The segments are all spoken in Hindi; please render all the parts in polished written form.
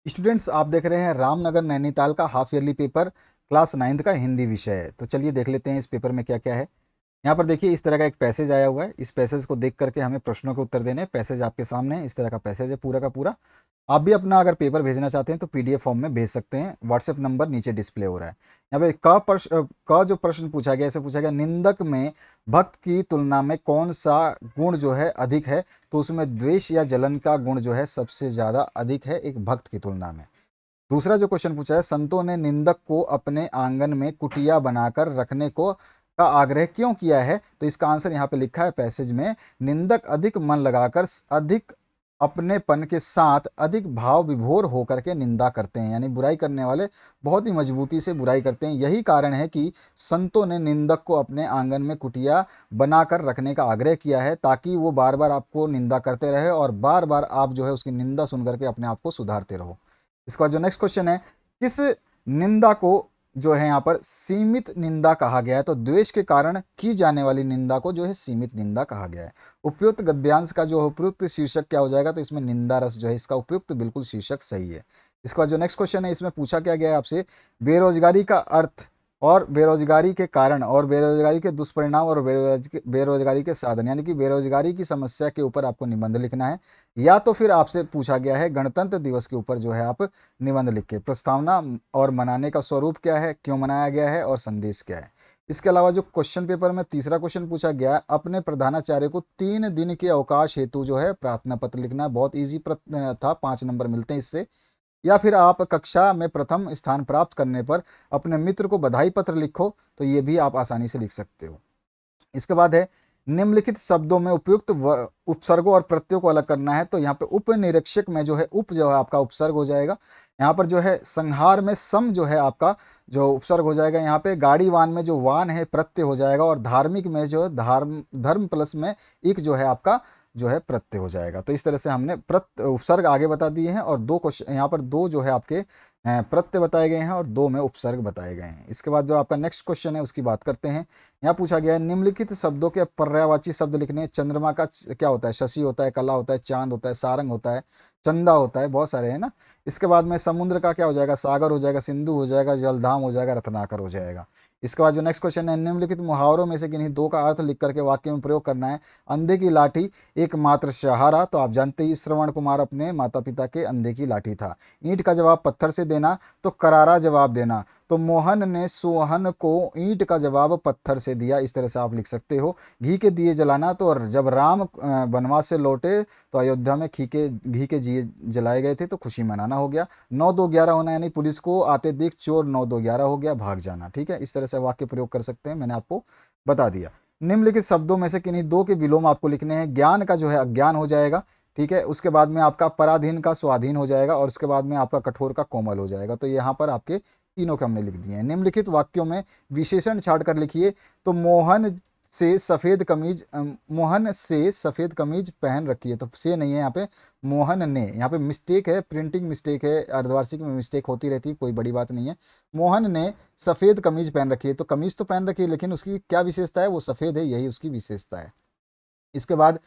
स्टूडेंट्स, आप देख रहे हैं रामनगर नैनीताल का half yearly paper class 9th का हिंदी विषय है। तो चलिए देख लेते हैं इस पेपर में क्या क्या है। यहाँ पर देखिए इस तरह का एक पैसेज आया हुआ है। इस पैसेज को देख करके हमें प्रश्नों के उत्तर देने हैं। पैसेज आपके सामने है, इस तरह का पैसेज है पूरा का पूरा। आप भी अपना अगर पेपर भेजना चाहते हैं तो पीडीएफ फॉर्म में भेज सकते हैं। व्हाट्सएप नंबर नीचे डिस्प्ले हो रहा है। यहाँ पे क जो प्रश्न पूछा गया, इसे पूछा गया निंदक में भक्त की तुलना में कौन सा गुण जो है अधिक है। तो उसमें द्वेष या जलन का गुण जो है सबसे ज़्यादा अधिक है एक भक्त की तुलना में। दूसरा जो क्वेश्चन पूछा है, संतों ने निंदक को अपने आंगन में कुटिया बनाकर रखने को का आग्रह क्यों किया है। तो इसका आंसर यहाँ पे लिखा है पैसेज में, निंदक अधिक मन लगाकर अधिक अपनेपन के साथ अधिक भाव विभोर होकर के निंदा करते हैं, यानी बुराई करने वाले बहुत ही मजबूती से बुराई करते हैं। यही कारण है कि संतों ने निंदक को अपने आंगन में कुटिया बनाकर रखने का आग्रह किया है, ताकि वो बार बार आपको निंदा करते रहे और बार बार आप जो है उसकी निंदा सुन करके अपने आप को सुधारते रहो। इसका जो नेक्स्ट क्वेश्चन है, किस निंदा को जो है यहाँ पर सीमित निंदा कहा गया है। तो द्वेष के कारण की जाने वाली निंदा को जो है सीमित निंदा कहा गया है। उपयुक्त गद्यांश का जो उपयुक्त शीर्षक क्या हो जाएगा, तो इसमें निंदा रस जो है इसका उपयुक्त बिल्कुल शीर्षक सही है। इसका जो नेक्स्ट क्वेश्चन है, इसमें पूछा क्या गया है आपसे, बेरोजगारी का अर्थ और बेरोजगारी के कारण और बेरोजगारी के दुष्परिणाम और बेरोजगारी के साधन, यानी कि बेरोजगारी की समस्या के ऊपर आपको निबंध लिखना है। या तो फिर आपसे पूछा गया है गणतंत्र दिवस के ऊपर जो है आप निबंध लिख के प्रस्तावना और मनाने का स्वरूप क्या है, क्यों मनाया गया है और संदेश क्या है। इसके अलावा जो क्वेश्चन पेपर में तीसरा क्वेश्चन पूछा गया है, अपने प्रधानाचार्य को 3 दिन के अवकाश हेतु जो है प्रार्थना पत्र लिखना है। बहुत ईजी था, 5 नंबर मिलते हैं इससे। या फिर आप कक्षा में प्रथम स्थान प्राप्त करने पर अपने मित्र को बधाई पत्र लिखो, तो ये भी आप आसानी से लिख सकते हो। इसके बाद है, निम्नलिखित शब्दों में उपयुक्त उपसर्गों और प्रत्ययों को अलग करना है। तो यहाँ पे उपनिरीक्षक में जो है उप जो है आपका उपसर्ग हो जाएगा। यहाँ पर जो है संहार में सम जो है आपका जो उपसर्ग हो जाएगा। यहाँ पे गाड़ीवान में जो वान है प्रत्यय हो जाएगा। और धार्मिक में जो है धर्म प्लस में इक जो है आपका जो है प्रत्यय हो जाएगा। तो इस तरह से हमने उपसर्ग आगे बता दिए हैं और दो क्वेश्चन यहाँ पर दो जो है आपके प्रत्यय बताए गए हैं और दो में उपसर्ग बताए गए हैं। इसके बाद जो आपका नेक्स्ट क्वेश्चन है उसकी बात करते हैं। यहाँ पूछा गया है निम्नलिखित शब्दों के पर्यायवाची शब्द लिखने हैं। चंद्रमा का क्या होता है, शशि होता है, कला होता है, चांद होता है, सारंग होता है, चंदा होता है, बहुत सारे हैं ना। इसके बाद में समुद्र का क्या हो जाएगा, सागर हो जाएगा, सिंधु हो जाएगा, जलधाम हो जाएगा, रत्नाकर हो जाएगा। इसके बाद जो नेक्स्ट क्वेश्चन है, निम्नलिखित मुहावरों में से किन्हीं दो का अर्थ लिख करके वाक्य में प्रयोग करना है। अंधे की लाठी एकमात्र सहारा, तो आप जानते ही श्रवण कुमार अपने माता पिता के अंधे की लाठी था। ईंट का जवाब पत्थर से देना, तो करारा जवाब देना। तो मोहन ने सोहन को ईंट का जवाब पत्थर से दिया, इस तरह से आप लिख सकते हो। घी के दिए जलाना, तो जब राम वनवास से लौटे तो अयोध्या में घी के दिए जलाए गए थे, तो खुशी मनाना हो गया। 9-2-11 होना, यानी पुलिस को आते देख चोर 9-2-11 हो गया, भाग जाना। ठीक है, इस तरह से वाक्य प्रयोग कर सकते हैं, मैंने आपको बता दिया। निम्नलिखित शब्दों में से किन्हीं दो के विलोम आपको लिखने हैं। ज्ञान का जो है अज्ञान हो जाएगा। ठीक है, उसके बाद में आपका पराधीन का स्वाधीन हो जाएगा और उसके बाद में आपका कठोर का कोमल हो जाएगा। तो यहाँ पर आपके तीनों के हमने लिख दिए हैं। निम्नलिखित वाक्यों में विशेषण छाट कर लिखिए। तो मोहन से सफ़ेद कमीज पहन रखी है, तो से नहीं है यहाँ पे, मोहन ने। यहाँ पे मिस्टेक है, प्रिंटिंग मिस्टेक है, अर्धवार्षिक में मिस्टेक होती रहती है, कोई बड़ी बात नहीं है। मोहन ने सफ़ेद कमीज पहन रखी है, तो कमीज तो पहन रखी है लेकिन उसकी क्या विशेषता है, वो सफ़ेद है, यही उसकी विशेषता है। इसके बाद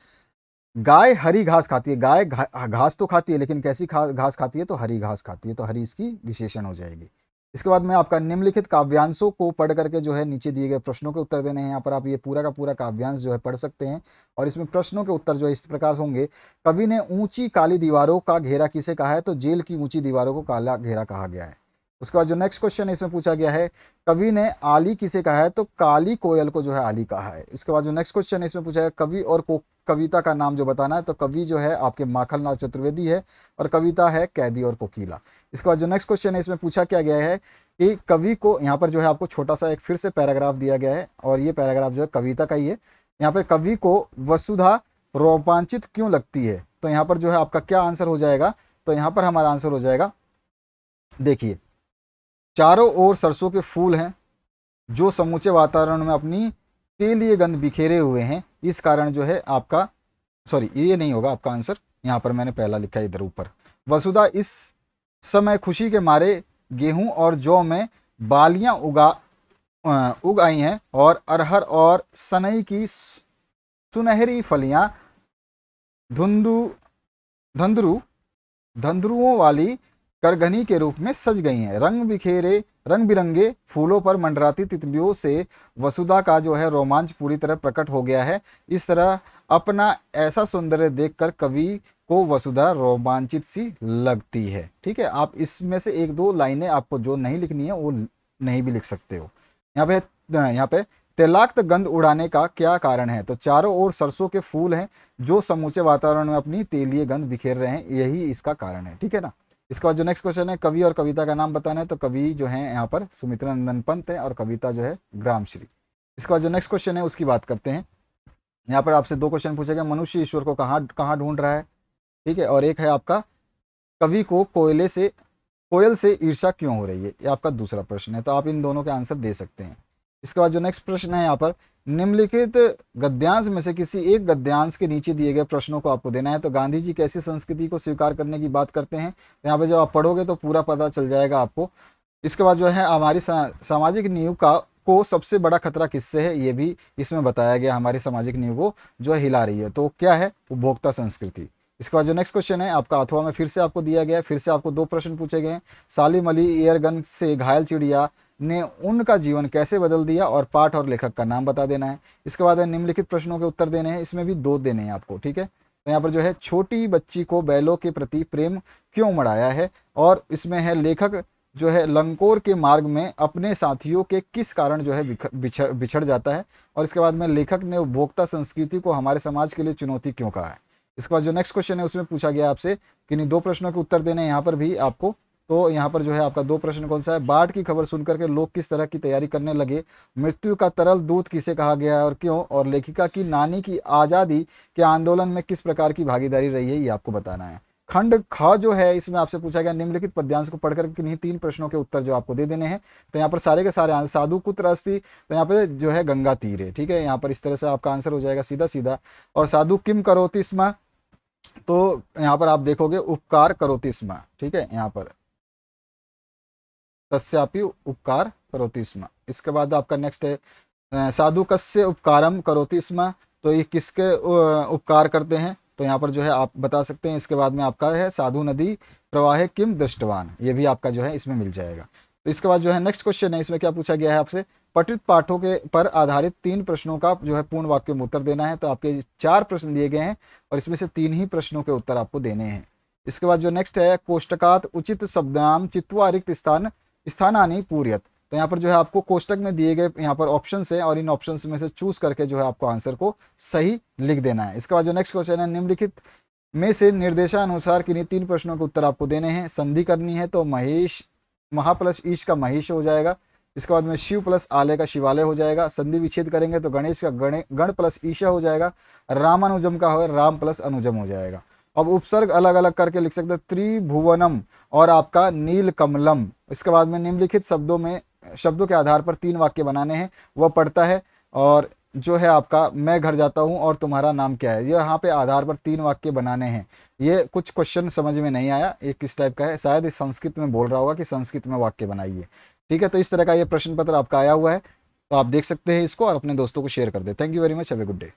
गाय हरी घास खाती है। गाय घास तो खाती है लेकिन कैसी घास खाती है, तो हरी घास खाती है, तो हरी इसकी विशेषण हो जाएगी। इसके बाद में आपका निम्नलिखित काव्यांशों को पढ़ करके जो है नीचे दिए गए प्रश्नों के उत्तर देने हैं। यहाँ पर आप ये पूरा का पूरा काव्यांश जो है पढ़ सकते हैं और इसमें प्रश्नों के उत्तर जो है इस प्रकार से होंगे। कवि ने ऊंची काली दीवारों का घेरा किसे कहा है, तो जेल की ऊंची दीवारों को काला घेरा कहा गया है। उसके बाद जो नेक्स्ट क्वेश्चन है इसमें पूछा गया है, कवि ने आली किसे कहा है, तो काली कोयल को जो है आली कहा है। इसके बाद जो नेक्स्ट क्वेश्चन है इसमें पूछा है कवि और कविता का नाम जो बताना है, तो कवि जो है आपके माखनलाल चतुर्वेदी है और कविता है कैदी और कोकिला। इसके बाद जो नेक्स्ट क्वेश्चन है इसमें पूछा क्या गया है कि कवि को, यहाँ पर जो है आपको छोटा सा एक फिर से पैराग्राफ दिया गया है और ये पैराग्राफ जो है कविता का ही है। यहाँ पर कवि को वसुधा रोमांचित क्यों लगती है, तो यहाँ पर जो है आपका क्या आंसर हो जाएगा, तो यहाँ पर हमारा आंसर हो जाएगा, देखिए, चारों ओर सरसों के फूल हैं जो समूचे वातावरण में अपनी तेलीय गंध बिखेरे हुए हैं, इस कारण जो है आपका, सॉरी ये नहीं होगा आपका आंसर, यहाँ पर मैंने पहला लिखा है इधर ऊपर। वसुधा इस समय खुशी के मारे गेहूं और जौ में बालियां उग आई हैं और अरहर और सनई की सुनहरी फलियां धुंधु धंधरु धंधरुओं वाली करघनी के रूप में सज गई हैं। रंग बिरंगे फूलों पर मंडराती तितलियों से वसुधा का जो है रोमांच पूरी तरह प्रकट हो गया है। इस तरह अपना ऐसा सौंदर्य देखकर कवि को वसुधा रोमांचित सी लगती है। ठीक है, आप इसमें से एक दो लाइनें आपको जो नहीं लिखनी है वो नहीं भी लिख सकते हो। यहाँ पे तैलाक्त गंध उड़ाने का क्या कारण है? तो चारों ओर सरसों के फूल हैं जो समूचे वातावरण में अपनी तेलीय गंध बिखेर रहे हैं, यही इसका कारण है। ठीक है ना। इसके बाद जो नेक्स्ट क्वेश्चन है, कवि और कविता का नाम बताना है। तो कवि जो है यहाँ पर सुमित्रा नंदन पंत है और कविता जो है ग्रामश्री। इसके बाद जो नेक्स्ट क्वेश्चन है उसकी बात करते हैं। यहाँ पर आपसे दो क्वेश्चन पूछे गए, मनुष्य ईश्वर को कहाँ कहाँ ढूंढ रहा है। ठीक है, और एक है आपका कवि को कोयल से ईर्ष्या क्यों हो रही है, ये आपका दूसरा प्रश्न है। तो आप इन दोनों के आंसर दे सकते हैं। इसके बाद जो नेक्स्ट प्रश्न है यहाँ पर, निम्नलिखित गद्यांश में से किसी एक गद्यांश के नीचे दिए गए प्रश्नों को आपको देना है। तो गांधी जी कैसी संस्कृति को स्वीकार करने की बात करते हैं, तो यहाँ पे जब आप पढ़ोगे तो पूरा पता चल जाएगा आपको। इसके बाद जो है हमारी सामाजिक नींव को सबसे बड़ा खतरा किससे है, ये भी इसमें बताया गया। हमारी सामाजिक नींव को जो है हिला रही है, तो क्या है, उपभोक्ता संस्कृति। इसके बाद जो नेक्स्ट क्वेश्चन है आपका अथवा में फिर से आपको दिया गया है। फिर से आपको दो प्रश्न पूछे गए हैं। सालिम अली एयरगन से घायल चिड़िया ने उनका जीवन कैसे बदल दिया, और पाठ और लेखक का नाम बता देना है। इसके बाद निम्नलिखित प्रश्नों के उत्तर देने हैं, इसमें भी दो देने हैं आपको। ठीक है, तो यहाँ पर जो है छोटी बच्ची को बैलों के प्रति प्रेम क्यों मढ़ाया है, और इसमें है लेखक जो है लंकोर के मार्ग में अपने साथियों के किस कारण जो है बिछड़ जाता है, और इसके बाद में लेखक ने उपभोक्ता संस्कृति को हमारे समाज के लिए चुनौती क्यों कहा है। इसके बाद जो नेक्स्ट क्वेश्चन है उसमें पूछा गया आपसे कि इन दो प्रश्नों के उत्तर देने हैं यहाँ पर भी आपको। तो यहाँ पर जो है आपका दो प्रश्न कौन सा है, बाढ़ की खबर सुनकर के लोग किस तरह की तैयारी करने लगे, मृत्यु का तरल दूत किसे कहा गया है और क्यों, और लेखिका की नानी की आज़ादी के आंदोलन में किस प्रकार की भागीदारी रही है, ये आपको बताना है। खंड ख जो है इसमें आपसे पूछा गया निम्नलिखित पद्यांश को पढ़कर किन्हीं तीन प्रश्नों के उत्तर जो आपको दे देने हैं। तो यहाँ पर सारे के सारे आंसर, साधु कुत्र अस्ति, तो यहाँ पे जो है गंगा तीर है। ठीक है, यहाँ पर इस तरह से आपका आंसर हो जाएगा सीधा सीधा। और साधु किम करोति स्म, तो यहाँ पर आप देखोगे उपकार करोति स्म। ठीक है, यहाँ पर तस्यापि उपकार करोति स्म। इसके बाद आपका नेक्स्ट है साधु कस्य उपकारम करोति स्म, तो ये किसके उपकार करते हैं, तो यहाँ पर जो है आप बता सकते हैं। इसके बाद में आपका है साधु नदी प्रवाहे किम दृष्टवान, ये भी आपका जो है इसमें मिल जाएगा। तो इसके बाद जो है नेक्स्ट क्वेश्चन है, इसमें क्या पूछा गया है आपसे, पठित पाठों के पर आधारित तीन प्रश्नों का जो है पूर्ण वाक्य में उत्तर देना है। तो आपके चार प्रश्न दिए गए हैं और इसमें से तीन ही प्रश्नों के उत्तर आपको देने हैं। इसके बाद जो नेक्स्ट है, कोष्टकात उचित शब्दनाम चित्वा रिक्त स्थानानि पूर्यत, तो यहाँ पर जो है आपको कोष्टक में दिए गए यहाँ पर ऑप्शंस है और इन ऑप्शंस में से चूज करके जो है आपको आंसर को सही लिख देना है। इसके बाद जो नेक्स्ट क्वेश्चन है, निम्नलिखित में से निर्देशानुसार किन्हीं तीन प्रश्नों के उत्तर आपको देने हैं। संधि करनी है तो महा प्लस ईश का महिष हो जाएगा। इसके बाद में शिव प्लस आलय का शिवालय हो जाएगा। संधि विच्छेद करेंगे तो गणेश का गण प्लस ईशा हो जाएगा। रामानुजम का हो राम प्लस अनुजम हो जाएगा। अब उपसर्ग अलग अलग करके लिख सकते हैं, त्रिभुवनम और आपका नील कमलम। इसके बाद में निम्नलिखित शब्दों के आधार पर तीन वाक्य बनाने हैं। वह पढ़ता है और जो है आपका मैं घर जाता हूँ और तुम्हारा नाम क्या है, ये यहाँ पे आधार पर तीन वाक्य बनाने हैं। ये कुछ क्वेश्चन समझ में नहीं आया, ये किस टाइप का है, शायद इस संस्कृत में बोल रहा होगा कि संस्कृत में वाक्य बनाइए। ठीक है, तो इस तरह का ये प्रश्न पत्र आपका आया हुआ है, तो आप देख सकते हैं इसको और अपने दोस्तों को शेयर कर दे। Thank you very much, have a good day.